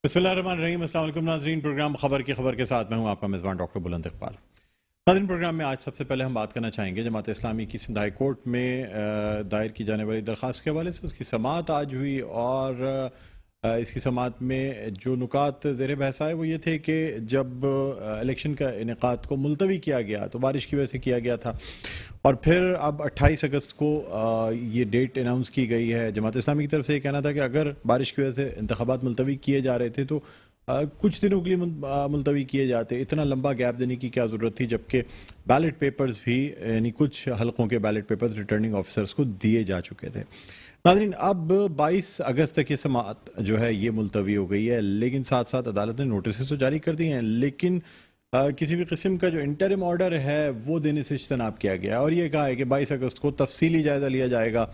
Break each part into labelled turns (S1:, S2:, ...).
S1: بسم اللہ الرحمن الرحیم۔ السلام علیکم ناظرین، پروگرام خبر کی خبر کے ساتھ میں ہوں آپ کا میزبان ڈاکٹر بلند اقبال۔ ناظرین، پروگرام میں آج سب سے پہلے ہم بات کرنا چاہیں گے جماعت اسلامی کی سندھ ہائی کورٹ میں دائر کی جانے والی درخواست کے حوالے سے۔ اس کی سماعت آج ہوئی اور اس کی سماعت میں جو نکات زیر بحث آئے وہ یہ تھے کہ جب الیکشن کا انعقاد کو ملتوی کیا گیا تو بارش کی وجہ سے کیا گیا تھا، اور پھر اب 28 اگست کو یہ ڈیٹ اناؤنس کی گئی ہے۔ جماعت اسلامی کی طرف سے یہ کہنا تھا کہ اگر بارش کی وجہ سے انتخابات ملتوی کیے جا رہے تھے تو کچھ دنوں کے لیے ملتوی کیے جاتے، اتنا لمبا گیپ دینے کی کیا ضرورت تھی، جبکہ بیلٹ پیپرز بھی یعنی کچھ حلقوں کے بیلٹ پیپرز ریٹرننگ آفیسرز کو دیے جا چکے تھے۔ ناظرین، اب 22 اگست تک یہ سماعت جو ہے یہ ملتوی ہو گئی ہے، لیکن ساتھ ساتھ عدالت نے نوٹسز تو جاری کر دی ہیں، لیکن کسی بھی قسم کا جو انٹرم آرڈر ہے وہ دینے سے اجتناب کیا گیا، اور یہ کہا ہے کہ 22 اگست کو تفصیلی جائزہ لیا جائے گا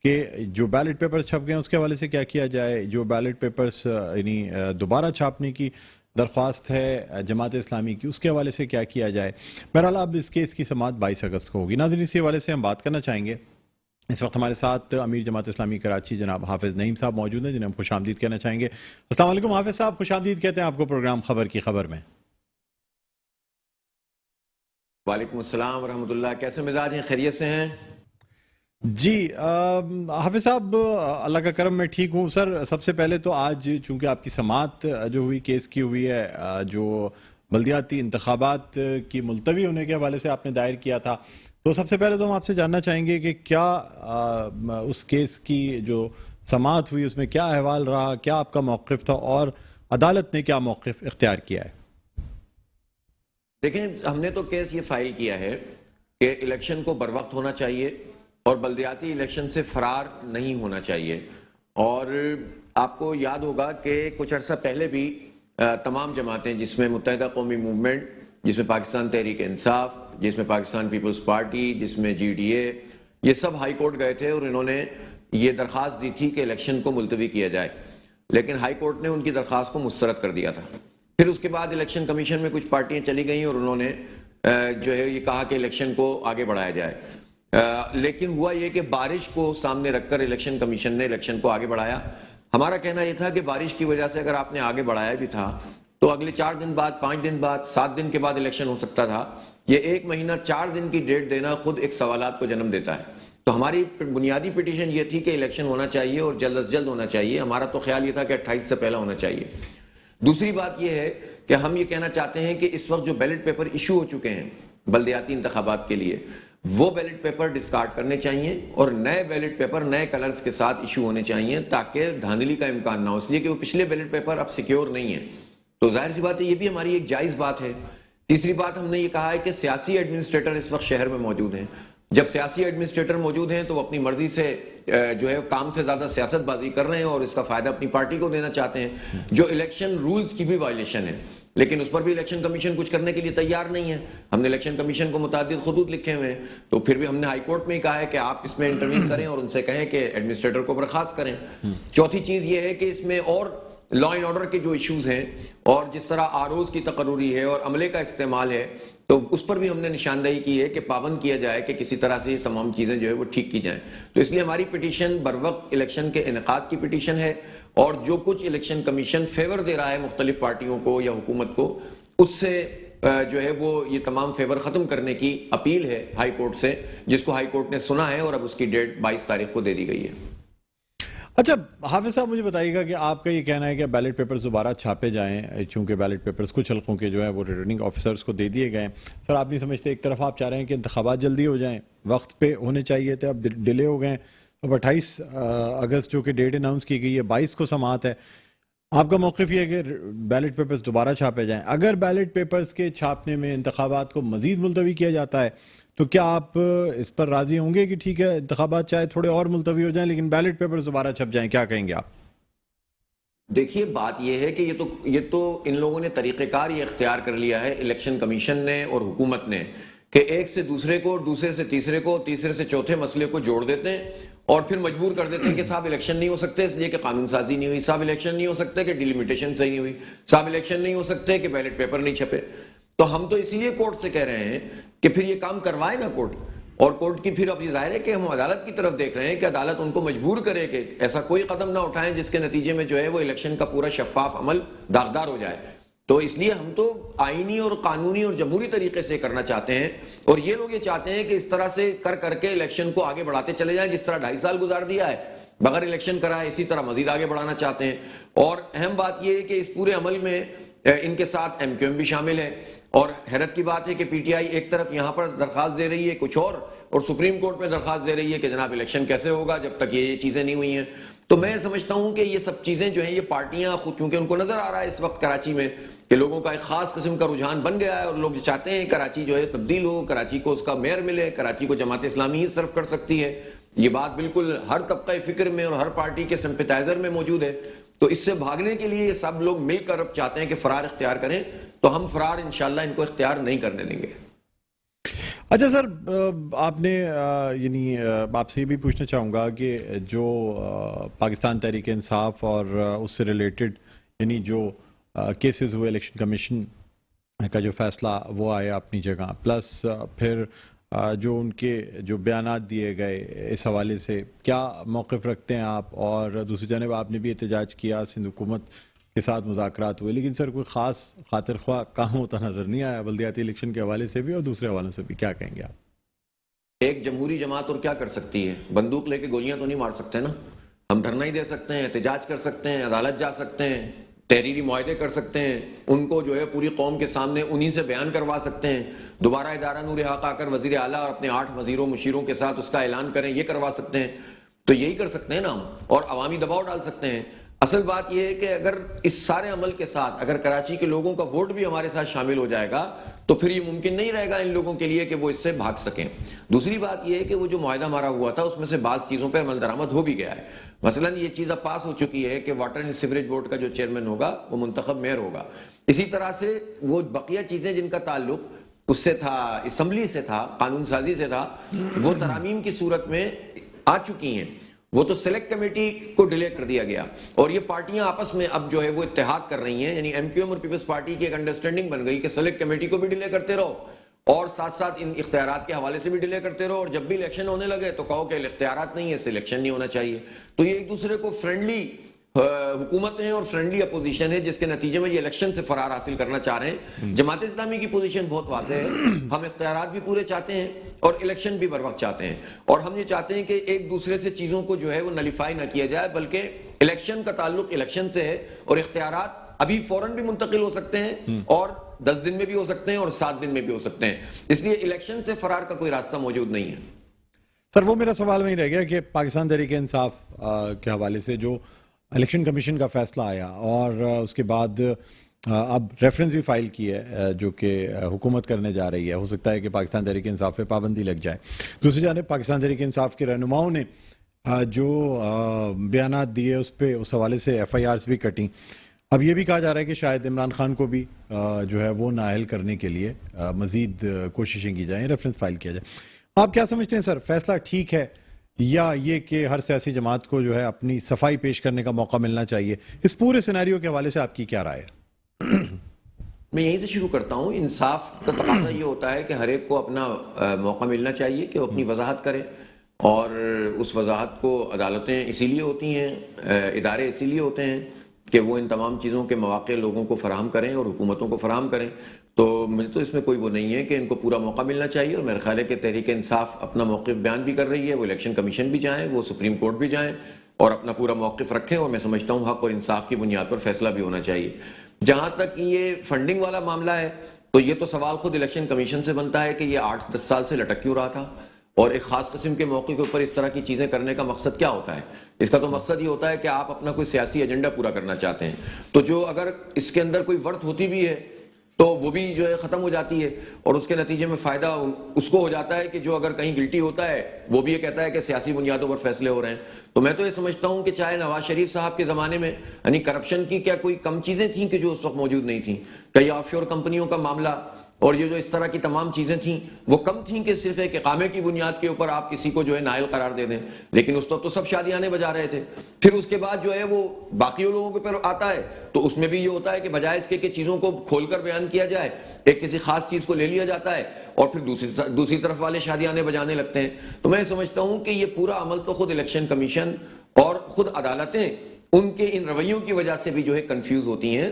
S1: کہ جو بیلٹ پیپرز چھپ گئے ہیں اس کے حوالے سے کیا کیا جائے، جو بیلٹ پیپرز یعنی دوبارہ چھاپنے کی درخواست ہے جماعت اسلامی کی اس کے حوالے سے کیا کیا جائے۔ بہرحال اب اس کیس کی سماعت 22 اگست کو ہوگی۔ ناظرین، اسی حوالے سے ہم بات کرنا چاہیں گے۔ اس وقت ہمارے ساتھ امیر جماعت اسلامی کراچی جناب حافظ نعیم صاحب موجود ہیں، جنہیں ہم خوش آمدید کہنا چاہیں گے۔ السلام علیکم حافظ صاحب، خوش آمدید کہتے ہیں آپ کو پروگرام خبر کی خبر میں۔
S2: وعلیکم السلام ورحمۃ اللہ، کیسے مزاج ہیں؟ خیریت سے ہیں؟
S1: جی حافظ صاحب، اللہ کا کرم میں ٹھیک ہوں۔ سر، سب سے پہلے تو آج چونکہ آپ کی سماعت جو ہوئی کیس کی ہوئی ہے، جو بلدیاتی انتخابات کی ملتوی ہونے کے حوالے سے آپ نے دائر کیا تھا، تو سب سے پہلے تو ہم آپ سے جاننا چاہیں گے کہ کیا اس کیس کی جو سماعت ہوئی اس میں کیا احوال رہا، کیا آپ کا موقف تھا، اور عدالت نے کیا موقف اختیار کیا ہے؟
S2: دیکھیں، ہم نے تو کیس یہ فائل کیا ہے کہ الیکشن کو بروقت ہونا چاہیے اور بلدیاتی الیکشن سے فرار نہیں ہونا چاہیے۔ اور آپ کو یاد ہوگا کہ کچھ عرصہ پہلے بھی تمام جماعتیں، جس میں متحدہ قومی موومنٹ، جس میں پاکستان تحریک انصاف، جس میں پاکستان پیپلز پارٹی، جس میں جی ڈی اے، یہ سب ہائی کورٹ گئے تھے اور انہوں نے یہ درخواست دی تھی کہ الیکشن کو ملتوی کیا جائے، لیکن ہائی کورٹ نے ان کی درخواست کو مسترد کر دیا تھا۔ پھر اس کے بعد الیکشن کمیشن میں کچھ پارٹیاں چلی گئیں اور انہوں نے جو ہے یہ کہا کہ الیکشن کو آگے بڑھایا جائے، لیکن ہوا یہ کہ بارش کو سامنے رکھ کر الیکشن کمیشن نے الیکشن کو آگے بڑھایا۔ ہمارا کہنا یہ تھا کہ بارش کی وجہ سے اگر آپ نے آگے بڑھایا بھی تھا تو اگلے 4 دن بعد، 5 دن بعد، 7 دن کے بعد الیکشن ہو سکتا تھا۔ یہ 1 مہینہ 4 دن کی ڈیٹ دینا خود ایک سوالات کو جنم دیتا ہے۔ تو ہماری بنیادی پٹیشن یہ تھی کہ الیکشن ہونا چاہیے اور جلد از جلد ہونا چاہیے۔ ہمارا تو خیال یہ تھا کہ 28 سے پہلا ہونا چاہیے۔ دوسری بات یہ ہے کہ ہم یہ کہنا چاہتے ہیں کہ اس وقت جو بیلٹ پیپر ایشو ہو چکے ہیں بلدیاتی انتخابات کے لیے، وہ بیلٹ پیپر ڈسکارڈ کرنے چاہیے اور نئے بیلٹ پیپر نئے کلرز کے ساتھ ایشو ہونے چاہیے تاکہ دھاندلی کا امکان نہ ہو، اس لیے کہ وہ پچھلے بیلٹ پیپر اب سیکیور نہیں ہیں۔ تو ظاہر سی بات ہے یہ بھی ہماری ایک جائز بات ہے۔ تیسری بات ہم نے یہ کہا ہے کہ سیاسی ایڈمنسٹریٹر اس وقت شہر میں موجود ہیں۔ جب سیاسی ایڈمنسٹریٹر موجود ہیں تو وہ اپنی مرضی سے جو ہے کام سے زیادہ سیاست بازی کر رہے ہیں اور اس کا فائدہ اپنی پارٹی کو دینا چاہتے ہیں، جو الیکشن رولز کی بھی وائلیشن ہے، لیکن اس پر بھی الیکشن کمیشن کچھ کرنے کے لیے تیار نہیں ہے۔ ہم نے الیکشن کمیشن کو متعدد خطوط لکھے ہوئے ہیں، تو پھر بھی ہم نے ہائی کورٹ میں کہا ہے کہ آپ اس میں انٹروین کریں اور ان سے کہیں کہ ایڈمنسٹریٹر کو برخاست کریں۔ چوتھی چیز یہ ہے کہ اس میں اور لا اینڈ آرڈر کے جو ایشوز ہیں اور جس طرح آروز کی تقرری ہے اور عملے کا استعمال ہے، تو اس پر بھی ہم نے نشاندہی کی ہے کہ پابند کیا جائے کہ کسی طرح سے یہ تمام چیزیں جو ہے وہ ٹھیک کی جائیں۔ تو اس لیے ہماری پٹیشن بروقت الیکشن کے انعقاد کی پٹیشن ہے، اور جو کچھ الیکشن کمیشن فیور دے رہا ہے مختلف پارٹیوں کو یا حکومت کو، اس سے جو ہے وہ یہ تمام فیور ختم کرنے کی اپیل ہے ہائی کورٹ سے، جس کو ہائی کورٹ نے سنا ہے اور اب اس کی ڈیٹ 22 تاریخ کو دے دی گئی ہے۔
S1: اچھا حافظ صاحب، مجھے بتائیے گا کہ آپ کا یہ کہنا ہے کہ بیلٹ پیپرز دوبارہ چھاپے جائیں، چونکہ بیلٹ پیپرز کچھ حلقوں کے جو ہے وہ ریٹرننگ آفیسرز کو دے دیے گئے ہیں۔ سر، آپ نہیں سمجھتے ایک طرف آپ چاہ رہے ہیں کہ انتخابات جلدی ہو جائیں، وقت پہ ہونے چاہیے تھے، اب ڈیلے ہو گئے ہیں، اب 28 اگست جو کہ ڈیٹ اناؤنس کی گئی ہے، 22 کو سماعت ہے، آپ کا موقف یہ ہے کہ بیلٹ پیپرز دوبارہ چھاپے جائیں؟ اگر بیلٹ پیپرز کے چھاپنے میں انتخابات کو مزید ملتوی کیا جاتا ہے تو کیا آپ اس پر راضی ہوں گے کہ ٹھیک ہے انتخابات چاہے تھوڑے اور ملتوی ہو جائیں لیکن بیلٹ پیپرز دوبارہ چھپ جائیں؟ کیا کہیں گے آپ؟
S2: دیکھیے، بات یہ ہے کہ یہ تو ان لوگوں نے طریقہ کار یہ اختیار کر لیا ہے، الیکشن کمیشن نے اور حکومت نے، کہ ایک سے دوسرے کو، دوسرے سے تیسرے کو، تیسرے سے چوتھے مسئلے کو جوڑ دیتے ہیں اور پھر مجبور کر دیتے ہیں کہ صاحب الیکشن نہیں ہو سکتے اس لیے کہ قانون سازی نہیں ہوئی، صاحب الیکشن نہیں ہو سکتے کہ ڈیلیمیٹیشن صحیح نہیں ہوئی، صاحب الیکشن نہیں ہو سکتے کہ بیلٹ پیپر نہیں چھپے۔ تو ہم تو اسی لیے کورٹ سے کہہ رہے ہیں کہ پھر یہ کام کروائے نا کورٹ۔ اور کورٹ کی پھر اب یہ ظاہر ہے کہ ہم عدالت کی طرف دیکھ رہے ہیں کہ عدالت ان کو مجبور کرے کہ ایسا کوئی قدم نہ اٹھائیں جس کے نتیجے میں جو ہے وہ الیکشن کا پورا شفاف عمل داغدار ہو جائے. تو اس لیے ہم تو آئینی اور قانونی اور جمہوری طریقے سے کرنا چاہتے ہیں, اور یہ لوگ یہ چاہتے ہیں کہ اس طرح سے کر کے الیکشن کو آگے بڑھاتے چلے جائیں, جس طرح 2.5 سال گزار دیا ہے بغیر الیکشن کرائے, اسی طرح مزید آگے بڑھانا چاہتے ہیں. اور اہم بات یہ ہے کہ اس پورے عمل میں ان کے ساتھ ایم کیو ایم بھی شامل ہے, اور حیرت کی بات ہے کہ پی ٹی آئی ایک طرف یہاں پر درخواست دے رہی ہے کچھ اور سپریم کورٹ میں درخواست دے رہی ہے کہ جناب الیکشن کیسے ہوگا جب تک یہ چیزیں نہیں ہوئی ہیں. تو میں سمجھتا ہوں کہ یہ سب چیزیں جو ہیں یہ پارٹیاں خود, کیونکہ ان کو نظر آ رہا ہے اس وقت کراچی میں کہ لوگوں کا ایک خاص قسم کا رجحان بن گیا ہے, اور لوگ چاہتے ہیں کراچی جو ہے تبدیل ہو, کراچی کو اس کا میئر ملے, کراچی کو جماعت اسلامی ہی سرو کر سکتی ہے. یہ بات بالکل ہر طبقہ فکر میں اور ہر پارٹی کے سمپیٹائزر میں موجود ہے. تو اس سے بھاگنے کے لیے سب لوگ مل کر اب چاہتے ہیں کہ فرار اختیار کریں, تو ہم فرار انشاءاللہ ان کو اختیار نہیں کرنے دیں گے.
S1: اچھا سر, آپ نے یعنی آپ سے یہ بھی پوچھنا چاہوں گا کہ جو پاکستان تحریک انصاف اور اس سے ریلیٹڈ یعنی جو کیسز ہوئے الیکشن کمیشن کا جو فیصلہ وہ آیا اپنی جگہ, پلس پھر جو ان کے جو بیانات دیے گئے اس حوالے سے کیا موقف رکھتے ہیں آپ؟ اور دوسری جانب آپ نے بھی احتجاج کیا, سندھ حکومت کے ساتھ مذاکرات ہوئے, لیکن سر کوئی خاص خاطر خواہ کام ہوتا نظر نہیں آیا بلدیاتی الیکشن کے حوالے سے بھی اور دوسرے حوالوں سے بھی. کیا کہیں گے آپ؟
S2: ایک جمہوری جماعت اور کیا کر سکتی ہے؟ بندوق لے کے گولیاں تو نہیں مار سکتے نا. ہم دھرنا ہی دے سکتے ہیں, احتجاج کر سکتے ہیں, عدالت جا سکتے ہیں, تحریری معاہدے کر سکتے ہیں, ان کو جو ہے پوری قوم کے سامنے انہی سے بیان کروا سکتے ہیں, دوبارہ ادارہ نور حق آ کر وزیر اعلیٰ اور اپنے 8 وزیروں مشیروں کے ساتھ اس کا اعلان کریں, یہ کروا سکتے ہیں. تو یہی کر سکتے ہیں نا ہم, اور عوامی دباؤ ڈال سکتے ہیں. اصل بات یہ ہے کہ اگر اس سارے عمل کے ساتھ اگر کراچی کے لوگوں کا ووٹ بھی ہمارے ساتھ شامل ہو جائے گا تو پھر یہ ممکن نہیں رہے گا ان لوگوں کے لیے کہ وہ اس سے بھاگ سکیں. دوسری بات یہ ہے کہ وہ جو معاہدہ ہمارا ہوا تھا اس میں سے بعض چیزوں پہ عمل درآمد ہو بھی گیا ہے. مثلا یہ چیز اب پاس ہو چکی ہے کہ واٹر اینڈ سیوریج بورڈ کا جو چیئرمین ہوگا وہ منتخب میئر ہوگا. اسی طرح سے وہ بقیہ چیزیں جن کا تعلق اس سے تھا, اسمبلی سے تھا, قانون سازی سے تھا, وہ ترامیم کی صورت میں آ چکی ہیں. وہ تو سلیکٹ کمیٹی کو ڈیلے کر دیا گیا, اور یہ پارٹیاں آپس میں اب جو ہے وہ اتحاد کر رہی ہیں. یعنی ایم کیو ایم اور پیپلز پارٹی کی ایک انڈرسٹینڈنگ بن گئی کہ سلیکٹ کمیٹی کو بھی ڈیلے کرتے رہو اور ساتھ ساتھ ان اختیارات کے حوالے سے بھی ڈیلے کرتے رہو, اور جب بھی الیکشن ہونے لگے تو کہو کہ اختیارات نہیں ہے, اس سے الیکشن نہیں ہونا چاہیے. تو یہ ایک دوسرے کو فرینڈلی حکومت ہیں اور فرینڈلی اپوزیشن ہے, جس کے نتیجے میں یہ الیکشن سے فرار حاصل کرنا چاہ رہے ہیں. جماعت اسلامی کی پوزیشن بہت واضح ہے, ہم اختیارات بھی پورے چاہتے ہیں اور الیکشن بھی بر وقت چاہتے ہیں, اور ہم یہ چاہتے ہیں کہ ایک دوسرے سے چیزوں کو جو ہے وہ نلیفائی نہ کیا جائے, بلکہ الیکشن کا تعلق الیکشن سے ہے, اور اختیارات ابھی فوراً بھی منتقل ہو سکتے ہیں اور 10 دن میں بھی ہو سکتے ہیں اور 7 دن میں بھی ہو سکتے ہیں. اس لیے الیکشن سے فرار کا کوئی راستہ موجود نہیں ہے.
S1: سر وہ میرا سوال وہیں رہ گیا کہ پاکستان تحریک انصاف کے حوالے سے جو الیکشن کمیشن کا فیصلہ آیا اور اس کے بعد اب ریفرنس بھی فائل کی ہے جو کہ حکومت کرنے جا رہی ہے, ہو سکتا ہے کہ پاکستان تحریک انصاف پہ پابندی لگ جائے. دوسری جانب پاکستان تحریک انصاف کے رہنماؤں نے جو بیانات دیے اس پہ اس حوالے سے ایف آئی آرز بھی کٹیں. اب یہ بھی کہا جا رہا ہے کہ شاید عمران خان کو بھی جو ہے وہ نااہل کرنے کے لیے مزید کوششیں کی جائیں, ریفرنس فائل کیا جائے. آپ کیا سمجھتے ہیں سر, فیصلہ ٹھیک ہے یا یہ کہ ہر سیاسی جماعت کو جو ہے اپنی صفائی پیش کرنے کا موقع ملنا چاہیے؟ اس پورے سیناریو کے حوالے سے آپ کی کیا رائے ہے؟
S2: میں یہیں سے شروع کرتا ہوں. انصاف کا تقاضا یہ ہوتا ہے کہ ہر ایک کو اپنا موقع ملنا چاہیے کہ وہ اپنی وضاحت کرے, اور اس وضاحت کو عدالتیں اسی لیے ہوتی ہیں, ادارے اسی لیے ہوتے ہیں کہ وہ ان تمام چیزوں کے مواقع لوگوں کو فراہم کریں اور حکومتوں کو فراہم کریں. تو مجھے تو اس میں کوئی وہ نہیں ہے کہ ان کو پورا موقع ملنا چاہیے, اور میرے خیال ہے کہ تحریک انصاف اپنا موقف بیان بھی کر رہی ہے, وہ الیکشن کمیشن بھی جائیں, وہ سپریم کورٹ بھی جائیں اور اپنا پورا موقف رکھیں, اور میں سمجھتا ہوں حق اور انصاف کی بنیاد پر فیصلہ بھی ہونا چاہیے. جہاں تک یہ فنڈنگ والا معاملہ ہے تو یہ تو سوال خود الیکشن کمیشن سے بنتا ہے کہ یہ 8-10 سال سے لٹک کیوں رہا تھا, اور ایک خاص قسم کے موقع کے اوپر اس طرح کی چیزیں کرنے کا مقصد کیا ہوتا ہے. اس کا تو مقصد یہ ہوتا ہے کہ آپ اپنا کوئی سیاسی ایجنڈا پورا کرنا چاہتے ہیں, تو جو اگر اس کے اندر کوئی ورت ہوتی بھی ہے تو وہ بھی جو ہے ختم ہو جاتی ہے, اور اس کے نتیجے میں فائدہ اس کو ہو جاتا ہے کہ جو اگر کہیں گلٹی ہوتا ہے وہ بھی یہ کہتا ہے کہ سیاسی بنیادوں پر فیصلے ہو رہے ہیں. تو میں تو یہ سمجھتا ہوں کہ چاہے نواز شریف صاحب کے زمانے میں یعنی کرپشن کی کیا کوئی کم چیزیں تھیں کہ جو اس وقت موجود نہیں تھیں, کئی آف شور کمپنیوں کا معاملہ اور یہ جو اس طرح کی تمام چیزیں تھیں وہ کم تھیں کہ صرف ایک اقامے کی بنیاد کے اوپر آپ کسی کو جو ہے نااہل قرار دے دیں. لیکن اس وقت تو سب شادیانے بجا رہے تھے. پھر اس کے بعد جو ہے وہ باقی لوگوں کے اوپر آتا ہے تو اس میں بھی یہ ہوتا ہے کہ بجائے اس کے کہ چیزوں کو کھول کر بیان کیا جائے, ایک کسی خاص چیز کو لے لیا جاتا ہے اور پھر دوسری طرف والے شادیانے بجانے لگتے ہیں. تو میں سمجھتا ہوں کہ یہ پورا عمل تو خود الیکشن کمیشن اور خود عدالتیں ان کے ان رویوں کی وجہ سے بھی جو ہے کنفیوز ہوتی ہیں.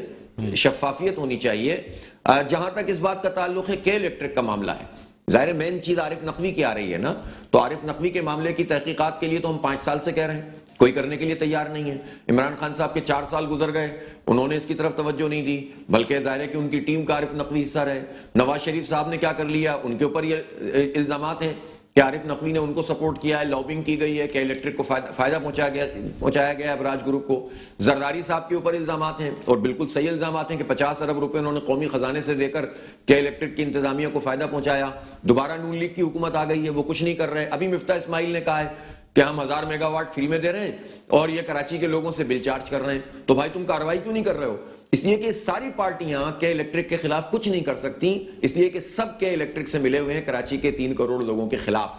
S2: شفافیت ہونی چاہیے. جہاں تک اس بات کا تعلق ہے کہ الیکٹرک کا معاملہ ہے, ظاہر مین چیز عارف نقوی کی آ رہی ہے نا, تو عارف نقوی کے معاملے کی تحقیقات کے لیے تو ہم 5 سال سے کہہ رہے ہیں, کوئی کرنے کے لیے تیار نہیں ہے. عمران خان صاحب کے 4 سال گزر گئے, انہوں نے اس کی طرف توجہ نہیں دی, بلکہ ظاہر ہے کہ ان کی ٹیم کا عارف نقوی حصہ رہے. نواز شریف صاحب نے کیا کر لیا, ان کے اوپر یہ الزامات ہیں کہ عارف نقوی نے ان کو سپورٹ کیا ہے, لابنگ کی گئی ہے کہ الیکٹرک کو فائدہ پہنچایا گیا ہے براج گروپ کو. زرداری صاحب کے اوپر الزامات ہیں اور بالکل صحیح الزامات ہیں کہ 50 ارب روپے انہوں نے قومی خزانے سے دے کر کہ الیکٹرک کی انتظامیہ کو فائدہ پہنچایا. دوبارہ نون لیگ کی حکومت آ گئی ہے, وہ کچھ نہیں کر رہے. ابھی مفتاح اسماعیل نے کہا ہے کہ ہم 1000 میگا واٹ فری میں دے رہے ہیں اور یہ کراچی کے لوگوں سے بل چارج کر رہے ہیں. تو بھائی تم کارروائی کیوں نہیں کر رہے ہو؟ اس لیے کہ ساری پارٹیاں کے الیکٹرک کے خلاف کچھ نہیں کر سکتی, اس لیے کہ سب کے الیکٹرک سے ملے ہوئے ہیں کراچی کے 3 کروڑ لوگوں کے خلاف,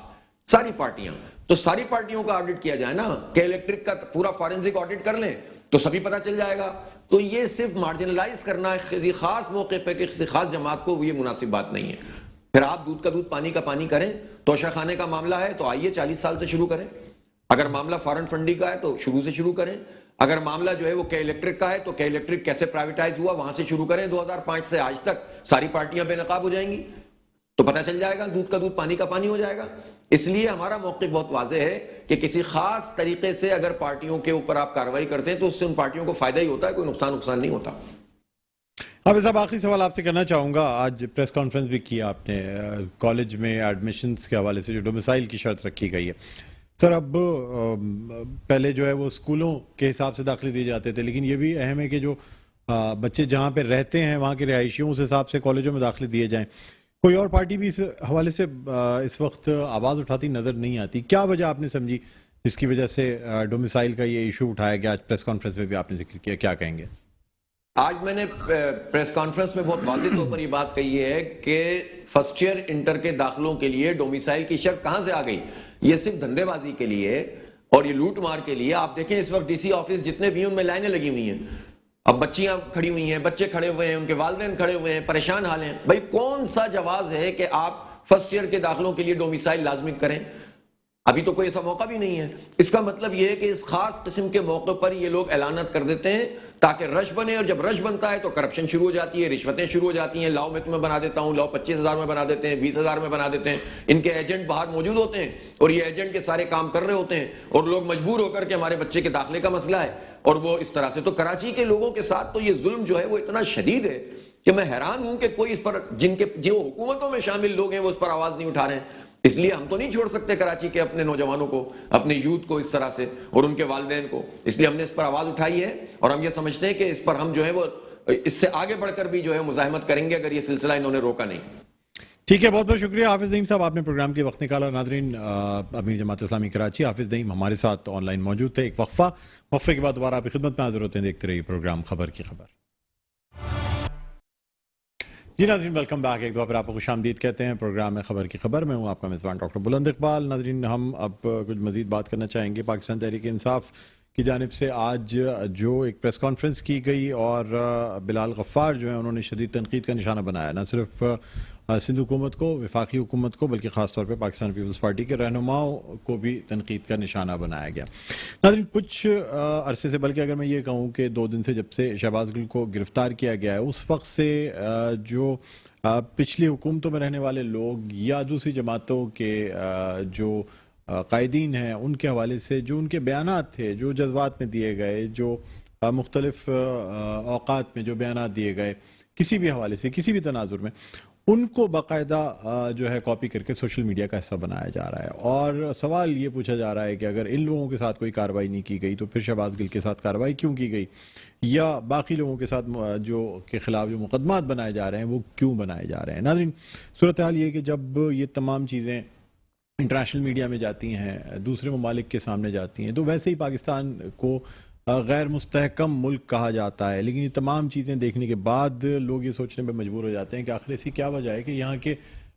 S2: ساری پارٹیاں. تو ساری پارٹیوں کا آڈٹ کیا جائے نا, کہ الیکٹرک کا پورا فارنزک آڈٹ کر لیں تو سبھی پتہ چل جائے گا. تو یہ صرف مارجنلائز کرنا کسی خاص موقع پہ کسی خاص جماعت کو, یہ مناسب بات نہیں ہے. پھر آپ دودھ کا دودھ پانی کا پانی کریں. توشہ خانے کا معاملہ ہے تو آئیے 40 سال سے شروع کریں. اگر معاملہ فارن فنڈنگ کا ہے تو شروع سے شروع کریں. اگر معاملہ جو ہے وہ کے الیکٹرک کا ہے تو کے الیکٹرک کیسے پرائیویٹائز ہوا وہاں سے شروع کریں. 2005 سے آج تک ساری پارٹیاں بے نقاب ہو جائیں گی تو پتہ چل جائے گا, دودھ کا دودھ پانی کا پانی ہو جائے گا. اس لیے ہمارا موقف بہت واضح ہے کہ کسی خاص طریقے سے اگر پارٹیوں کے اوپر آپ کارروائی کرتے ہیں تو اس سے ان پارٹیوں کو فائدہ ہی ہوتا ہے, کوئی نقصان نہیں ہوتا.
S1: حافظ صاحب, آخری سوال آپ سے کرنا چاہوں گا. آج پریس کانفرنس بھی کیا آپ نے کالج میں ایڈمیشنز کے حوالے سے جو ڈومیسائل کی شرط رکھی گئی ہے. سر, اب پہلے جو ہے وہ اسکولوں کے حساب سے داخلے دیے جاتے تھے, لیکن یہ بھی اہم ہے کہ جو بچے جہاں پہ رہتے ہیں وہاں کے رہائشیوں اس حساب سے کالجوں میں داخلے دیے جائیں. کوئی اور پارٹی بھی اس حوالے سے اس وقت آواز اٹھاتی نظر نہیں آتی. کیا وجہ آپ نے سمجھی جس کی وجہ سے ڈومیسائل کا یہ ایشو اٹھایا گیا؟ آج پریس کانفرنس میں بھی آپ نے ذکر کیا, کیا کہیں گے؟
S2: آج میں نے پریس کانفرنس میں بہت واضح طور پر یہ بات کہی ہے کہ فرسٹ ایئر انٹر کے داخلوں کے لیے ڈومیسائل کی شرط کہاں سے آ گئی. یہ صرف دھندے بازی کے لیے اور یہ لوٹ مار کے لیے. آپ دیکھیں اس وقت ڈی سی آفس جتنے بھی ہیں ان میں لائنیں لگی ہوئی ہیں, اب بچیاں کھڑی ہوئی ہیں, بچے کھڑے ہوئے ہیں, ان کے والدین کھڑے ہوئے ہیں, پریشان حال ہیں. بھائی کون سا جواز ہے کہ آپ فرسٹ ایئر کے داخلوں کے لیے ڈومیسائل لازمی کریں؟ ابھی تو کوئی ایسا موقع بھی نہیں ہے. اس کا مطلب یہ ہے کہ اس خاص قسم کے موقع پر یہ لوگ اعلانات کر دیتے ہیں تاکہ رش بنے, اور جب رش بنتا ہے تو کرپشن شروع ہو جاتی ہے, رشوتیں شروع ہو جاتی ہیں. لاؤ میں تمہیں بنا دیتا ہوں, لاؤ 25,000 میں بنا دیتے ہیں, 20,000 میں بنا دیتے ہیں. ان کے ایجنٹ باہر موجود ہوتے ہیں اور یہ ایجنٹ کے سارے کام کر رہے ہوتے ہیں اور لوگ مجبور ہو کر کے ہمارے بچے کے داخلے کا مسئلہ ہے اور وہ اس طرح سے. تو کراچی کے لوگوں کے ساتھ تو یہ ظلم جو ہے وہ اتنا شدید ہے کہ میں حیران ہوں کہ کوئی اس پر جو حکومتوں میں شامل لوگ ہیں وہ اس پر آواز نہیں اٹھا رہے ہیں. اس لیے ہم تو نہیں چھوڑ سکتے کراچی کے اپنے نوجوانوں کو, اپنے یوتھ کو اس طرح سے اور ان کے والدین کو. اس لیے ہم نے اس پر آواز اٹھائی ہے اور ہم یہ سمجھتے ہیں کہ اس پر ہم جو ہے وہ اس سے آگے بڑھ کر بھی جو ہے مزاحمت کریں گے اگر یہ سلسلہ انہوں نے روکا نہیں.
S1: ٹھیک ہے, بہت بہت شکریہ حافظ دہیم صاحب, آپ نے پروگرام کے وقت نکالا. ناظرین, امیر جماعت اسلامی کراچی حافظ دہیم ہمارے ساتھ آن لائن موجود تھے. ایک وقفے کے بعد دوبارہ آپ کی خدمت میں حاضر ہوتے ہیں. دیکھتے رہیے پروگرام خبر کی خبر. جی ناظرین, ویلکم بیک. ایک دفعہ پھر آپ کو خوش آمدید کہتے ہیں پروگرام میں خبر کی خبر. میں ہوں آپ کا میزبان ڈاکٹر بلند اقبال. ناظرین, ہم اب کچھ مزید بات کرنا چاہیں گے. پاکستان تحریک انصاف کی جانب سے آج جو ایک پریس کانفرنس کی گئی اور بلال غفار جو ہیں انہوں نے شدید تنقید کا نشانہ بنایا, نہ صرف سندھ حکومت کو, وفاقی حکومت کو, بلکہ خاص طور پہ پاکستان پیپلز پارٹی کے رہنماؤں کو بھی تنقید کا نشانہ بنایا گیا. ناظرین, کچھ عرصے سے, بلکہ اگر میں یہ کہوں کہ 2 دن سے جب سے شہباز گل کو گرفتار کیا گیا ہے, اس وقت سے جو پچھلی حکومتوں میں رہنے والے لوگ یا دوسری جماعتوں کے جو قائدین ہیں ان کے حوالے سے جو ان کے بیانات تھے, جو جذبات میں دیے گئے, جو مختلف اوقات میں جو بیانات دیے گئے کسی بھی حوالے سے, کسی بھی تناظر میں, ان کو باقاعدہ جو ہے کاپی کر کے سوشل میڈیا کا حصہ بنایا جا رہا ہے. اور سوال یہ پوچھا جا رہا ہے کہ اگر ان لوگوں کے ساتھ کوئی کارروائی نہیں کی گئی تو پھر شہباز گل کے ساتھ کارروائی کیوں کی گئی, یا باقی لوگوں کے ساتھ جو کے خلاف جو مقدمات بنائے جا رہے ہیں وہ کیوں بنائے جا رہے ہیں. ناظرین, صورتحال یہ ہے کہ جب یہ تمام چیزیں انٹرنیشنل میڈیا میں جاتی ہیں, دوسرے ممالک کے سامنے جاتی ہیں, تو ویسے ہی پاکستان کو غیر مستحکم ملک کہا جاتا ہے. لیکن یہ تمام چیزیں دیکھنے کے بعد لوگ یہ سوچنے پہ مجبور ہو جاتے ہیں کہ آخر ایسی کیا وجہ ہے کہ یہاں کے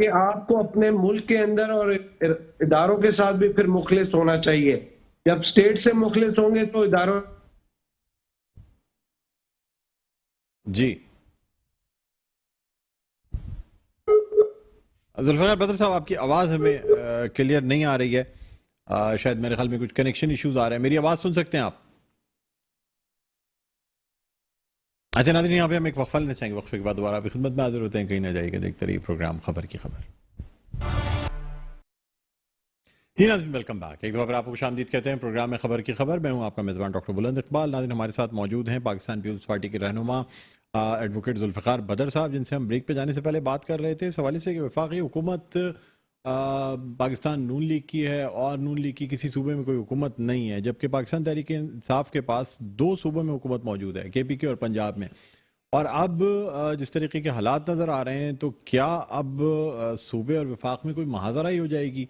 S3: کہ آپ کو اپنے ملک کے اندر اور اداروں کے ساتھ بھی پھر مخلص ہونا چاہیے. جب اسٹیٹ سے مخلص ہوں گے تو اداروں.
S1: جی ذوالفقار بدر صاحب، آپ کی آواز ہمیں کلیئر نہیں آ رہی ہے. شاید میرے خیال میں کچھ کنیکشن ایشوز آ رہے ہیں. میری آواز سن سکتے ہیں آپ؟ اچھا ناظرین، یہاں پہ ہم ایک وقفہ لینا چاہیں گے. وقفے کے بعد دوبارہ آپ کی خدمت میں حاضر ہوتے ہیں. کہیں نہ جائے گا، دیکھتے رہیے پروگرام خبر کی خبر. جی ناظرین، ویلکم بیک. ایک دفعہ پھر آپ کو خوش آمدید کہتے ہیں پروگرام میں خبر کی خبر. میں ہوں آپ کا میزبان ڈاکٹر بلند اقبال. ناظرین، ہمارے ساتھ موجود ہیں پاکستان پیپلز پارٹی کے رہنما ایڈوکیٹ ذوالفقار بدر صاحب، جن سے ہم بریک پہ جانے سے پہلے بات کر رہے تھے اس حوالے سے کہ وفاقی حکومت پاکستان نون لیگ کی ہے اور نون لیگ کی کسی صوبے میں کوئی حکومت نہیں ہے، جبکہ پاکستان تحریک انصاف کے پاس 2 صوبوں میں حکومت موجود ہے، کے پی کے اور پنجاب میں. اور اب جس طریقے کے حالات نظر آ رہے ہیں، تو کیا اب صوبے اور وفاق میں کوئی محاذرہ ہی ہو جائے گی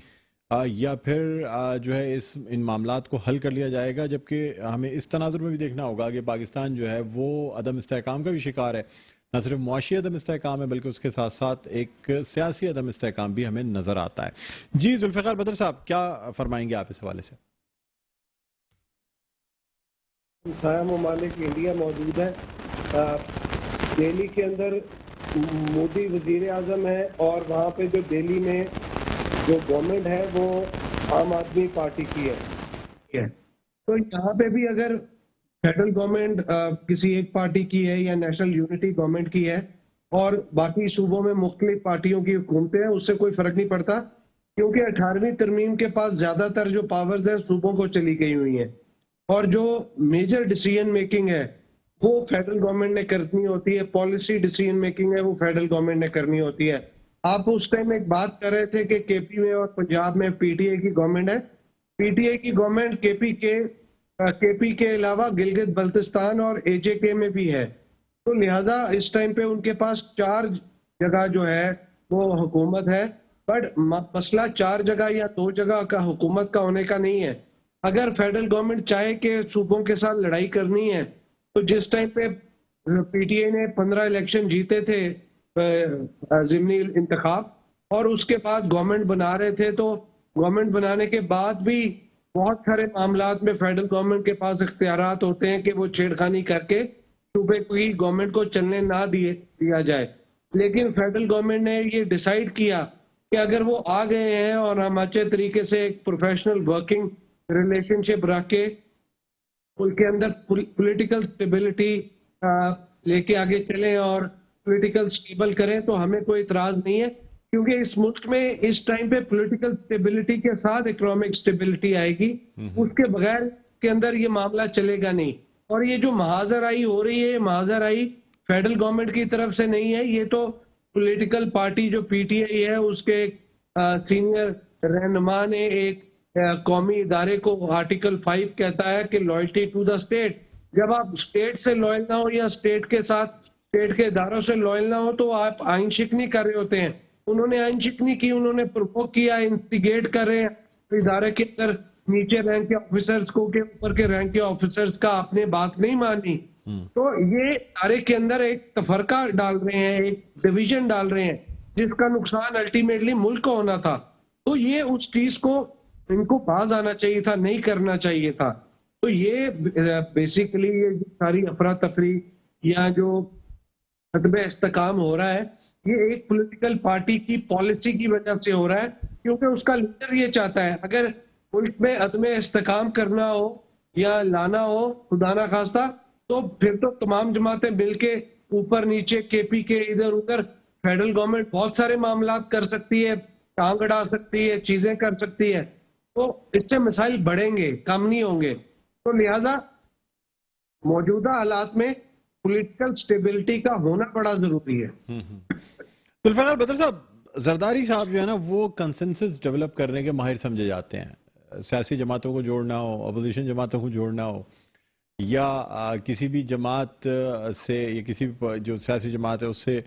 S1: یا پھر جو ہے ان معاملات کو حل کر لیا جائے گا؟ جبکہ ہمیں اس تناظر میں بھی دیکھنا ہوگا کہ پاکستان جو ہے وہ عدم استحکام کا بھی شکار ہے. نہ صرف معاشی عدم استحکام ہے بلکہ اس کے ساتھ ساتھ ایک سیاسی عدم استحکام بھی ہمیں نظر آتا ہے. جی ذوالفقار بدر صاحب، کیا فرمائیں گے آپ اس حوالے سے؟
S3: ہمسایہ ممالک انڈیا موجود ہے. دہلی کے اندر مودی وزیر اعظم ہے اور وہاں پہ جو دہلی میں جو گورنمنٹ ہے وہ عام آدمی پارٹی کی ہے. تو یہاں پہ بھی اگر فیڈرل گورنمنٹ کسی ایک پارٹی کی ہے یا نیشنل یونٹی گورنمنٹ کی ہے اور باقی صوبوں میں مختلف پارٹیوں کی حکومتیں ہیں، اس سے کوئی فرق نہیں پڑتا، کیونکہ 18ویں ترمیم کے پاس زیادہ تر جو پاورز ہیں صوبوں کو چلی گئی ہوئی ہیں اور جو میجر ڈیسیژن میکنگ ہے وہ فیڈرل گورنمنٹ نے کرنی ہوتی ہے. پالیسی ڈیسیژن میکنگ ہے وہ فیڈرل گورنمنٹ نے کرنی ہوتی ہے. آپ اس ٹائم ایک بات کر رہے تھے کہ کے پی میں اور پنجاب میں پی ٹی آئی کی گورنمنٹ ہے. پی ٹی آئی کی گورنمنٹ کے پی کے علاوہ گلگت بلتستان اور اے جے کے میں بھی ہے. تو لہٰذا اس ٹائم پہ ان کے پاس 4 جگہ جو ہے وہ حکومت ہے. بٹ مسئلہ 4 جگہ یا 2 جگہ کا حکومت کا ہونے کا نہیں ہے. اگر فیڈرل گورنمنٹ چاہے کہ صوبوں کے ساتھ لڑائی کرنی ہے تو جس ٹائم پہ پی ٹی آئی نے 15 الیکشن جیتے تھے ضمنی انتخاب اور اس کے بعد گورنمنٹ بنا رہے تھے، تو گورنمنٹ بنانے کے بعد بھی بہت سارے معاملات میں فیڈرل گورنمنٹ کے پاس اختیارات ہوتے ہیں کہ وہ چھیڑخانی کر کے صوبے کی گورنمنٹ کو چلنے نہ دیا جائے. لیکن فیڈرل گورنمنٹ نے یہ ڈیسائیڈ کیا کہ اگر وہ آ گئے ہیں اور ہم اچھے طریقے سے ایک پروفیشنل ورکنگ ریلیشن شپ رکھ کے ان کے اندر پولیٹیکل سٹیبلٹی لے کے آگے چلیں اور پولیٹیکل سٹیبل کریں تو ہمیں کوئی اعتراض نہیں ہے، کیونکہ اس ملک میں اس ٹائم پہ پولیٹیکل سٹیبلٹی کے ساتھ اکنامک سٹیبلٹی آئے گی. اس کے بغیر کے اندر یہ معاملہ چلے گا نہیں. اور یہ جو محاذر آئی ہو رہی ہے، محاذر آئی فیڈرل گورنمنٹ کی طرف سے نہیں ہے، یہ تو پولیٹیکل پارٹی جو پی ٹی آئی ہے اس کے سینئر رہنما نے ایک قومی ادارے کو آرٹیکل 5 کہتا ہے کہ لائلٹی ٹو دا اسٹیٹ. جب آپ اسٹیٹ سے لائل نہ ہو یا اسٹیٹ کے ساتھ اسٹیٹ کے اداروں سے لائل نہ ہو تو آپ آئین شکنی کر رہے ہوتے ہیں. انہوں نے آئین شکنی کی، انہوں نے پرووک کیا، انسٹیگیٹ کر رہے ہیں ادارے کے اندر نیچے رینک کے آفیسرز کو کہ اوپر کے رینک کے آفیسرز کا آپ نے بات نہیں مانی. تو یہ ادارے کے اندر ایک تفرقہ ڈال رہے ہیں، ایک ڈویژن ڈال رہے ہیں جس کا نقصان الٹیمیٹلی ملک کو ہونا تھا. تو یہ اس چیز کو ان کو باز آنا چاہیے تھا، نہیں کرنا چاہیے تھا. تو یہ بیسیکلی یہ ساری افراتفری یا جو عدم استحکام ہو رہا ہے یہ ایک پولیٹیکل پارٹی کی پالیسی کی وجہ سے ہو رہا ہے، کیونکہ اس کا لیڈر یہ چاہتا ہے. اگر ملک میں عدم استحکام کرنا ہو یا لانا ہو خدا نہ خواستہ تو پھر تو تمام جماعتیں مل کے اوپر نیچے کے پی کے ادھر ادھر فیڈرل گورنمنٹ بہت سارے معاملات کر سکتی ہے، ٹانگ اڑا سکتی ہے، چیزیں کر سکتی ہے. تو اس سے مسائل بڑھیں گے، کم نہیں ہوں گے. تو لہٰذا موجودہ حالات میں پولیٹیکل سٹیبلٹی کا ہونا بڑا ضروری ہے.
S1: ذوالفقار بدر صاحب، زرداری صاحب جو ہے نا وہ کنسنسس ڈیولپ کرنے کے ماہر سمجھے جاتے ہیں. سیاسی جماعتوں کو جوڑنا ہو، اپوزیشن جماعتوں کو جوڑنا ہو یا کسی بھی جماعت سے یا کسی جو سیاسی جماعت ہے اس سے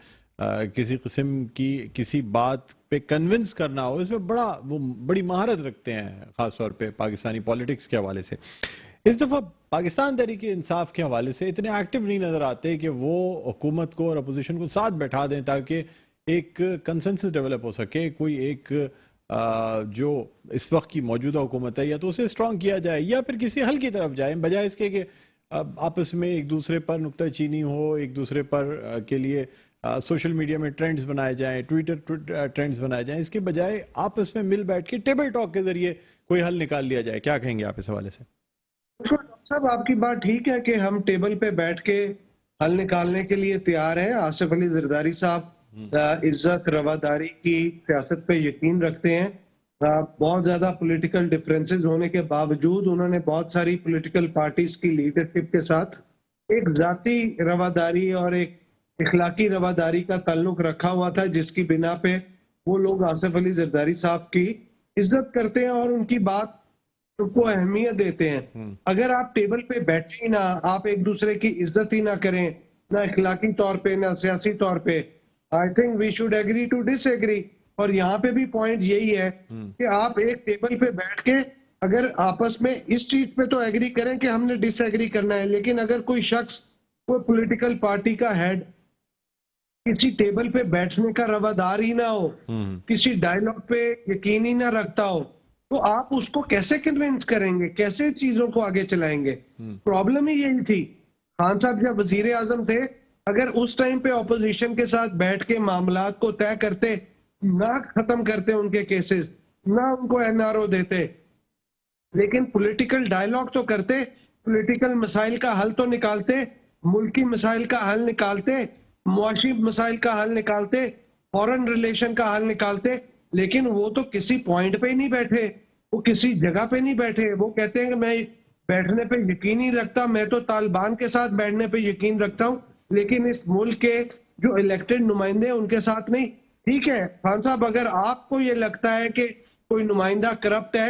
S1: کسی قسم کی کسی بات پہ کنونس کرنا ہو، اس میں وہ بڑی مہارت رکھتے ہیں، خاص طور پہ پاکستانی پالیٹکس کے حوالے سے. اس دفعہ پاکستان تحریک انصاف کے حوالے سے اتنے ایکٹیو نہیں نظر آتے کہ وہ حکومت کو اور اپوزیشن کو ساتھ بیٹھا دیں تاکہ ایک کنسنسس ڈیولپ ہو سکے, کوئی ایک جو اس وقت کی موجودہ حکومت ہے یا تو اسے اسٹرانگ کیا جائے یا پھر کسی حل کی طرف جائیں, بجائے اس کے کہ آپس میں ایک دوسرے پر نکتہ چینی ہو, ایک دوسرے پر کے لیے سوشل میڈیا میں ٹرینڈز بنائے جائیں, ٹویٹر ٹرینڈز بنائے جائیں. اس کے بجائے آپس میں مل بیٹھ کے ٹیبل ٹاک کے ذریعے کوئی حل نکال لیا جائے. کیا کہیں گے آپ اس حوالے سے؟
S3: ڈاکٹر صاحب آپ کی بات ٹھیک ہے کہ ہم ٹیبل پہ بیٹھ کے حل نکالنے کے لیے تیار ہیں. آصف علی زرداری صاحب عزت رواداری کی سیاست پہ یقین رکھتے ہیں. بہت زیادہ پولیٹیکل ڈفرینسز ہونے کے باوجود انہوں نے بہت ساری پولیٹیکل پارٹیز کی لیڈرشپ کے ساتھ ایک ذاتی رواداری اور ایک اخلاقی رواداری کا تعلق رکھا ہوا تھا, جس کی بنا پہ وہ لوگ آصف علی زرداری صاحب کی عزت کرتے ہیں اور ان کی بات کو اہمیت دیتے ہیں. اگر آپ ٹیبل پہ بیٹھے ہی نہ, آپ ایک دوسرے کی عزت ہی نہ کریں, نہ اخلاقی طور پہ نہ سیاسی طور پہ, I think we should agree to disagree. اور یہاں پہ بھی پوائنٹ یہی ہے کہ آپ ایک ٹیبل پہ بیٹھ کے اگر آپس میں اس چیز پہ تو ایگری کریں کہ ہم نے ڈس ایگری کرنا ہے, لیکن اگر کوئی شخص کوئی پولیٹیکل پارٹی کا ہیڈ کسی ٹیبل پہ بیٹھنے کا روادار ہی نہ ہو, کسی ڈائیلاگ پہ یقین ہی نہ رکھتا ہو, تو آپ اس کو کیسے کنونس کریں گے, کیسے چیزوں کو آگے چلائیں گے؟ پرابلم ہی یہی تھی. خان صاحب جب وزیر اعظم تھے, اگر اس ٹائم پہ اپوزیشن کے ساتھ بیٹھ کے معاملات کو طے کرتے, نہ ختم کرتے ان کے کیسز, نہ ان کو این آر او دیتے, لیکن پولیٹیکل ڈائیلاگ تو کرتے, پولیٹیکل مسائل کا حل تو نکالتے, ملکی مسائل کا حل نکالتے, معاشی مسائل کا حل نکالتے, فورن ریلیشن کا حل نکالتے. لیکن وہ تو کسی پوائنٹ پہ ہی نہیں بیٹھے, وہ کسی جگہ پہ نہیں بیٹھے. وہ کہتے ہیں کہ میں بیٹھنے پہ یقین نہیں رکھتا, میں تو طالبان کے ساتھ بیٹھنے پہ یقین رکھتا ہوں, لیکن اس ملک کے جو الیکٹڈ نمائندے ان کے ساتھ نہیں. ٹھیک ہے خان صاحب, اگر آپ کو یہ لگتا ہے کہ کوئی نمائندہ کرپٹ ہے,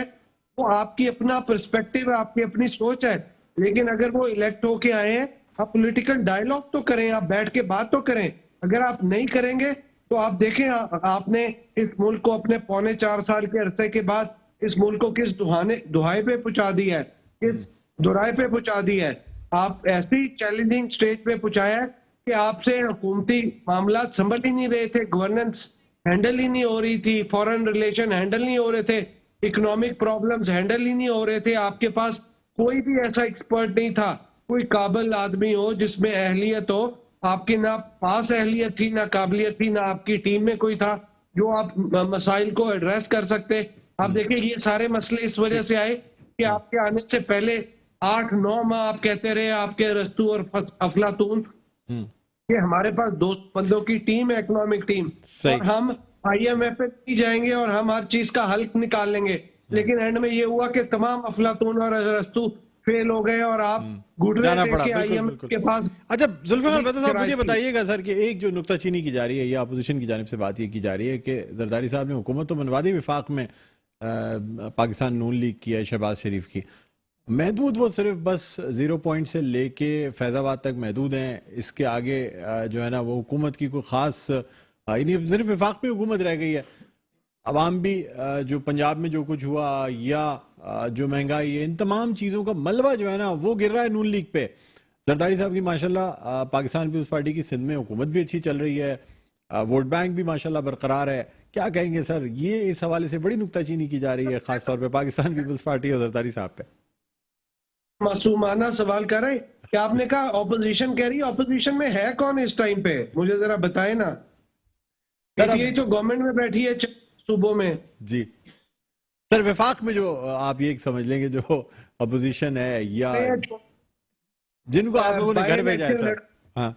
S3: وہ آپ کی اپنا پرسپیکٹو ہے, آپ کی اپنی سوچ ہے, لیکن اگر وہ الیکٹ ہو کے آئے ہیں, آپ پولیٹیکل ڈائیلاگ تو کریں, آپ بیٹھ کے بات تو کریں. اگر آپ نہیں کریں گے تو آپ دیکھیں آپ نے اس ملک کو اپنے 4.25 سال کے عرصے کے بعد اس ملک کو کس دہائے پہ پہنچا دیا ہے, کس دورائے پہ پہنچا دیا ہے. آپ ایسی چیلنجنگ سٹیج پہ پہنچایا ہے کہ آپ سے حکومتی معاملات سنبھل ہی نہیں رہے تھے, گورننس ہینڈل ہی نہیں ہو رہی تھی, فورن ریلیشن ہینڈل نہیں ہو رہے تھے, اکنامک پرابلمز ہینڈل ہی نہیں ہو رہے تھے. آپ کے پاس کوئی بھی ایسا ایکسپرٹ نہیں تھا, کوئی قابل آدمی ہو جس میں اہلیت ہو. آپ کی نہ پاس اہلیت تھی, نہ قابلیت تھی, نہ آپ کی ٹیم میں کوئی تھا جو آپ مسائل کو ایڈریس کر سکتے. آپ دیکھیں یہ سارے مسئلے اس وجہ سے آئے کہ آپ کے آنے سے پہلے 8-9 ماہ آپ کہتے رہے آپ کے رستو اور افلاطون کہ ہمارے پاس 200 بندوں کی ٹیم ہے, اکنامک ٹیم, اور ہم آئی ایم ایف پہ جائیں گے اور ہم ہر چیز کا حل نکال لیں گے. لیکن اینڈ میں یہ ہوا کہ تمام افلاطون اور رستو فیل ہو گئے اور آپ
S1: جانا پڑا.
S3: آئی ایم ایف کے پاس.
S1: اچھا ذوالفقار بھٹو صاحب, مجھے بتائیے گا سر کہ ایک جو نکتہ چینی کی جا رہی ہے یا اپوزیشن کی جانب سے بات یہ کی جا رہی ہے کہ زرداری صاحب نے حکومت تو بنوا دی وفاق میں پاکستان نون لیگ کی ہے, شہباز شریف کی, محدود وہ صرف بس 0 پوائنٹ سے لے کے فیض آباد تک محدود ہیں. اس کے آگے جو ہے نا وہ حکومت کی کوئی خاص صرف وفاق میں حکومت رہ گئی ہے. عوام بھی جو پنجاب میں جو کچھ ہوا یا جو مہنگائی ہے, ان تمام چیزوں کا ملبہ جو ہے نا وہ گر رہا ہے نون لیگ پہ. زرداری صاحب کی ماشاءاللہ پاکستان پیپلز پارٹی کی سندھ میں حکومت بھی اچھی چل رہی ہے, ووٹ بینک بھی ماشاءاللہ برقرار ہے. کیا کہیں گے سر, یہ اس حوالے سے بڑی نکتہ چینی کی جا رہی ہے خاص طور پہ پاکستان پیپلز پارٹی اور زرداری صاحب پہ.
S3: معصومانہ سوال کر رہے ہیں کہ آپ نے کہا اپوزیشن کہہ رہی ہے, اپوزیشن میں ہے کون اس ٹائم پہ, مجھے ذرا بتائیں نا. یہ تو گورنمنٹ میں بیٹھی ہے صوبوں میں.
S1: جی سر, وفاق میں جو آپ یہ سمجھ لیں گے جو اپوزیشن ہے یا جن کو آپ لوگوں نے گھر بھیجا ہے سر, ہاں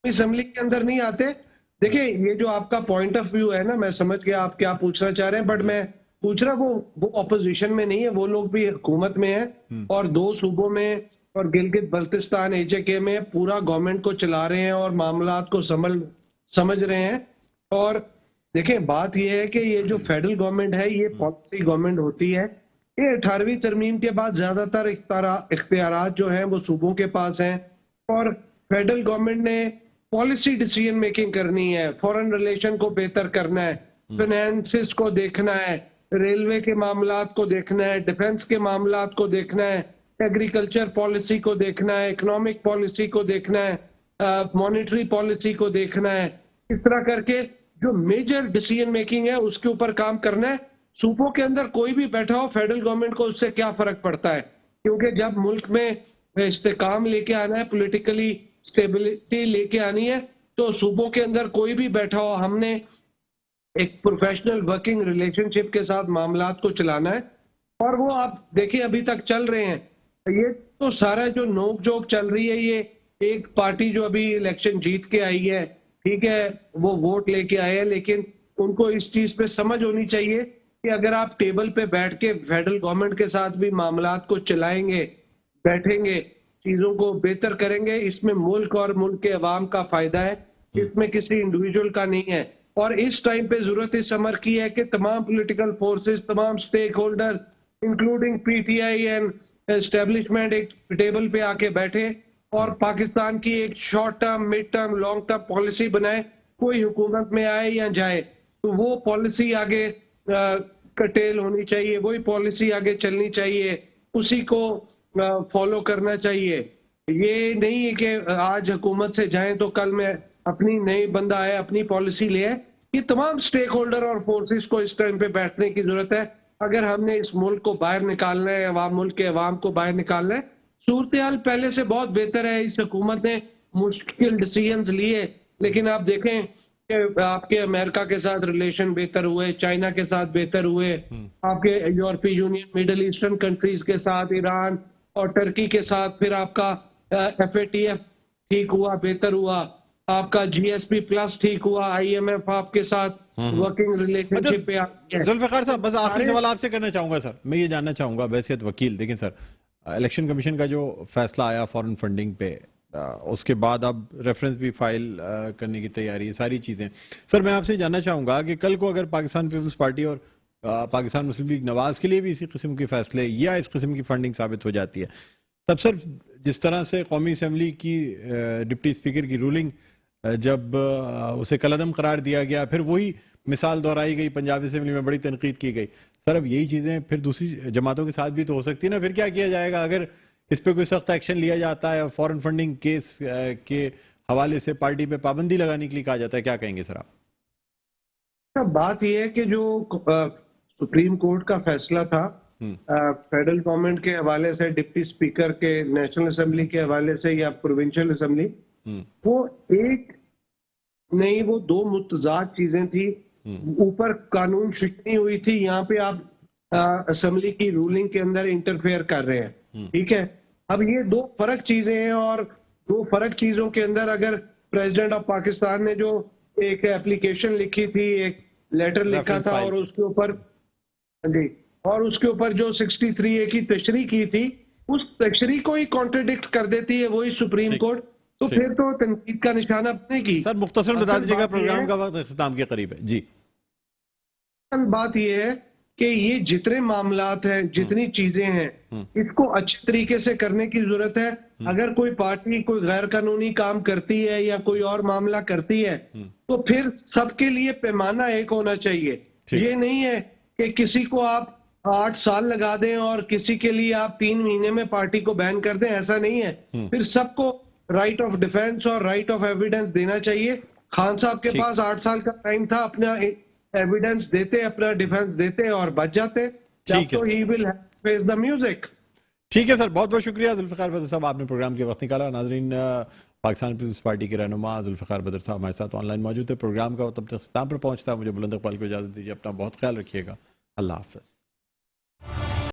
S3: اسمبلی کے اندر نہیں آتے. دیکھیں یہ جو آپ کا پوائنٹ آف ویو ہے نا, میں سمجھ گیا آپ کیا پوچھنا چاہ رہے ہیں, بٹ میں پوچھ رہا وہ اپوزیشن میں نہیں ہے, وہ لوگ بھی حکومت میں ہیں اور 2 صوبوں میں اور گلگت بلتستان AJK میں پورا گورنمنٹ کو چلا رہے ہیں اور معاملات کو سمجھ رہے ہیں. اور دیکھیں بات یہ ہے کہ یہ جو فیڈرل گورنمنٹ ہے یہ پالیسی گورنمنٹ ہوتی ہے. یہ 18ویں ترمیم کے بعد زیادہ تر اختیارات جو ہیں وہ صوبوں کے پاس ہیں, اور فیڈرل گورنمنٹ نے پالیسی ڈیسیژن میکنگ کرنی ہے, فورن ریلیشن کو بہتر کرنا ہے, فائنینسز کو دیکھنا ہے, ریلوے کے معاملات کو دیکھنا ہے, ڈیفنس کے معاملات کو دیکھنا ہے, ایگریکلچر پالیسی کو دیکھنا ہے, اکنامک پالیسی کو دیکھنا ہے, مانیٹری پالیسی کو دیکھنا ہے. اس طرح کر کے جو میجر ڈیسیجن میکنگ ہے اس کے اوپر کام کرنا ہے. صوبوں کے اندر کوئی بھی بیٹھا ہو فیڈرل گورنمنٹ کو اس سے کیا فرق پڑتا ہے, کیونکہ جب ملک میں استحکام لے کے آنا ہے, پولیٹیکلی اسٹیبلٹی لے کے آنی ہے, تو صوبوں کے اندر کوئی بھی بیٹھا ہو ہم نے ایک پروفیشنل ورکنگ ریلیشن شپ کے ساتھ معاملات کو چلانا ہے. اور وہ آپ دیکھیں ابھی تک چل رہے ہیں. یہ تو سارا جو نوک جھوک چل رہی ہے, یہ ایک پارٹی جو ابھی الیکشن جیت کے آئی ہے, ٹھیک ہے وہ ووٹ لے کے آئے ہیں, لیکن ان کو اس چیز پہ سمجھ ہونی چاہیے کہ اگر آپ ٹیبل پہ بیٹھ کے فیڈرل گورنمنٹ کے ساتھ بھی معاملات کو چلائیں گے, بیٹھیں گے, چیزوں کو بہتر کریں گے, اس میں ملک اور ملک کے عوام کا فائدہ ہے, اس میں کسی انڈیویجول کا نہیں ہے. اور اس ٹائم پہ ضرورت اس امر کی ہے کہ تمام پولیٹیکل فورسز, تمام stakeholder including P T I and establishment ایک ٹیبل پہ آ کے بیٹھے اور پاکستان کی ایک short term, mid term, long term policy بنائے. کوئی حکومت میں آئے یا جائے تو وہ پالیسی آگے کٹیل ہونی چاہیے, وہی پالیسی آگے چلنی چاہیے, اسی کو فالو کرنا چاہیے. یہ نہیں ہے کہ آج حکومت سے جائیں تو کل میں اپنی نئی بندہ آئے اپنی پالیسی لے آئے. یہ تمام سٹیک ہولڈر اور فورسز کو اس ٹائم پہ بیٹھنے کی ضرورت ہے اگر ہم نے اس ملک کو باہر نکالنا ہے, ملک کے عوام کو باہر نکالنا ہے. صورتحال پہلے سے بہت بہتر ہے, اس حکومت نے مشکل ڈیسیژنز لیے, لیکن آپ دیکھیں کہ آپ کے امریکہ کے ساتھ ریلیشن بہتر ہوئے, چائنا کے ساتھ بہتر ہوئے, آپ کے یورپی یونین, مڈل ایسٹرن کنٹریز کے ساتھ, ایران اور ٹرکی کے ساتھ, پھر آپ کا ایف اے ٹی ایف ٹھیک ہوا, بہتر ہوا, آپ کا جی ایس پی پلس ٹھیک ہوا, آئی ایم ایف آپ کے ساتھ ورکنگ ریلیشن شپ پہ.
S1: ذوالفقار صاحب بس آخری سوال آپ سے کرنا چاہوں گا سر, میں یہ جاننا چاہوں گا بحیثیت وکیل, دیکھیں سر الیکشن کمیشن کا جو فیصلہ آیا فارن فنڈنگ پہ, اس کے بعد اب ریفرنس بھی فائل کرنے کی تیاری ہے, ساری چیزیں. سر میں آپ سے جاننا چاہوں گا کہ کل کو اگر پاکستان پیپلز پارٹی اور پاکستان مسلم لیگ نواز کے لیے بھی اسی قسم کے فیصلے یا اس قسم کی فنڈنگ ثابت ہو جاتی ہے, تب سر جس طرح سے قومی اسمبلی کی ڈپٹی اسپیکر کی رولنگ جب اسے کالعدم قرار دیا گیا, پھر وہی مثال دہرائی گئی, پنجاب اسمبلی میں بڑی تنقید کی گئی, سر اب یہی چیزیں پھر دوسری جماعتوں کے ساتھ بھی تو ہو سکتی ہے نا. پھر کیا کیا جائے گا اگر اس پہ کوئی سخت ایکشن لیا جاتا ہے اور فورن فنڈنگ کیس کے حوالے سے پارٹی پہ پابندی لگانے کے لیے کہا جاتا ہے, کیا کہیں گے سر آپ؟
S3: بات یہ ہے کہ جو سپریم کورٹ کا فیصلہ تھا فیڈرل گورنمنٹ کے حوالے سے, ڈپٹی اسپیکر کے نیشنل اسمبلی کے حوالے سے یا پروونشل اسمبلی, وہ ایک نہیں, وہ دو متضاد چیزیں تھی. اوپر قانون شکنی ہوئی تھی, یہاں پہ آپ اسمبلی کی رولنگ کے اندر انٹرفیئر کر رہے ہیں, ٹھیک ہے. اب یہ دو فرق چیزیں ہیں, اور دو فرق چیزوں کے اندر اگر پریزیڈنٹ آف پاکستان نے جو ایک اپلیکیشن لکھی تھی, ایک لیٹر لکھا تھا, اور اس کے اوپر جی, اور اس کے اوپر جو 63A کی تشریح کی تھی, اس تشریح کو ہی کانٹرڈکٹ کر دیتی ہے وہی سپریم کورٹ, تو پھر تو تنقید کا نشانہ بنے گی.
S1: سر مختصر بتا دیجیے گا, پروگرام کا وقت اختتام کے قریب ہے. جی,
S3: بات یہ ہے کہ یہ جتنے معاملات ہیں, جتنی چیزیں ہیں, اس کو اچھے طریقے سے کرنے کی ضرورت ہے. اگر کوئی پارٹی کوئی غیر قانونی کام کرتی ہے یا کوئی اور معاملہ کرتی ہے, تو پھر سب کے لیے پیمانہ ایک ہونا چاہیے. یہ نہیں ہے کہ کسی کو آپ 8 سال لگا دیں اور کسی کے لیے آپ 3 مہینے میں پارٹی کو بین کر دیں, ایسا نہیں ہے. پھر سب کو رائٹ آف ڈیفینس اور رائٹ آف ایویڈنس دینا چاہیے. خان صاحب کے پاس 8 سال کا ٹائم تھا, اپنا ایویڈنس دیتے, اپنا ڈیفینس دیتے اور بچ جاتے. جب تو ہی ول فیس دا میوزک.
S1: ٹھیک ہے سر, بہت بہت شکریہ ذوالفقار بدر صاحب, آپ نے پروگرام کے وقت نکالا. ناظرین, پاکستان پیپلز پارٹی کے رہنما ذوالفقار بدر صاحب ہمارے ساتھ آن لائن موجود ہے. پروگرام کا تب تک اختتام پر پہنچتا ہے. مجھے بلند اقبال کو اجازت دیجیے. اپنا بہت خیال رکھیے گا. اللہ حافظ.